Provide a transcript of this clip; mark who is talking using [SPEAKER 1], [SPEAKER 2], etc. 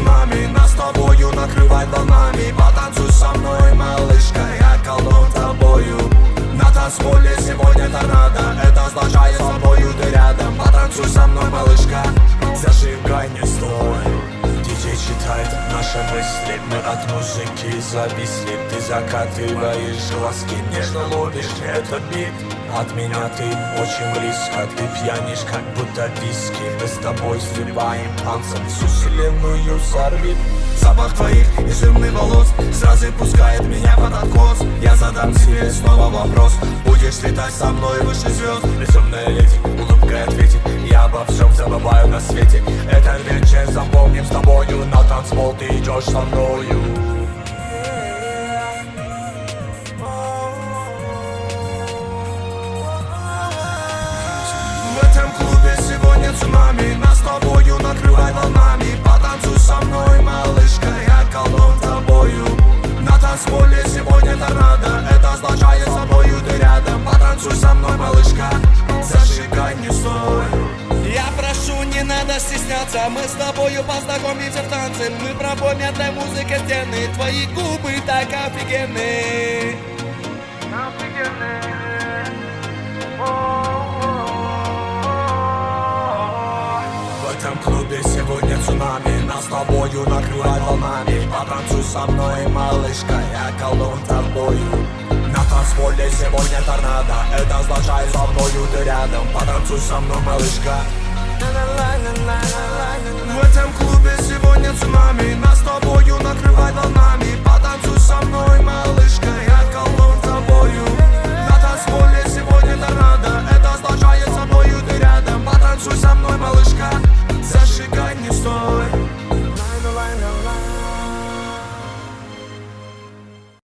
[SPEAKER 1] цунами, нас с тобою накрывает волнами. Потанцуй со мной, малышка, я колдун тобою. На танцполе сегодня торнадо, это означает со мною ты рядом. Потанцуй со мной, малышка, зажигай, не стой. Диджей читает наши мысли, мы от музыки зависли. Ты закатываешь глазки, нежно ловишь этот бит. От меня ты очень близко, ты пьянишь, как будто виски. Мы с тобой сливаем танцем всю вселенную с орбит. Запах твоих изюмных волос сразу пускает меня под откос. Я задам тебе снова вопрос: будешь летать со мной выше звезд? Безумная леди улыбкой ответит: я обо всем забываю на свете. Это вечер запомним с тобою, на танцпол ты идешь со мною. В этом клубе сегодня цунами, нас с тобою накрывай волнами. Потанцуй со мной, малышка, я колдун тобою. На танцполе сегодня торнадо, это означает со мною ты рядом. Потанцуй со мной, малышка, зажигай, не стой.
[SPEAKER 2] Я прошу, не надо стесняться, мы с тобою познакомимся в танце. Мы пробуем для музыки стены, твои губы так офигенные.
[SPEAKER 1] В этом клубе сегодня цунами, нас с тобою накрывает волнами. Потанцуй со мной, малышка, я колдун тобою. На танцполе сегодня торнадо, это означает со мною ты рядом. Потанцуй со мной, малышка. В этом клубе сегодня цунами, нас с тобою накрывает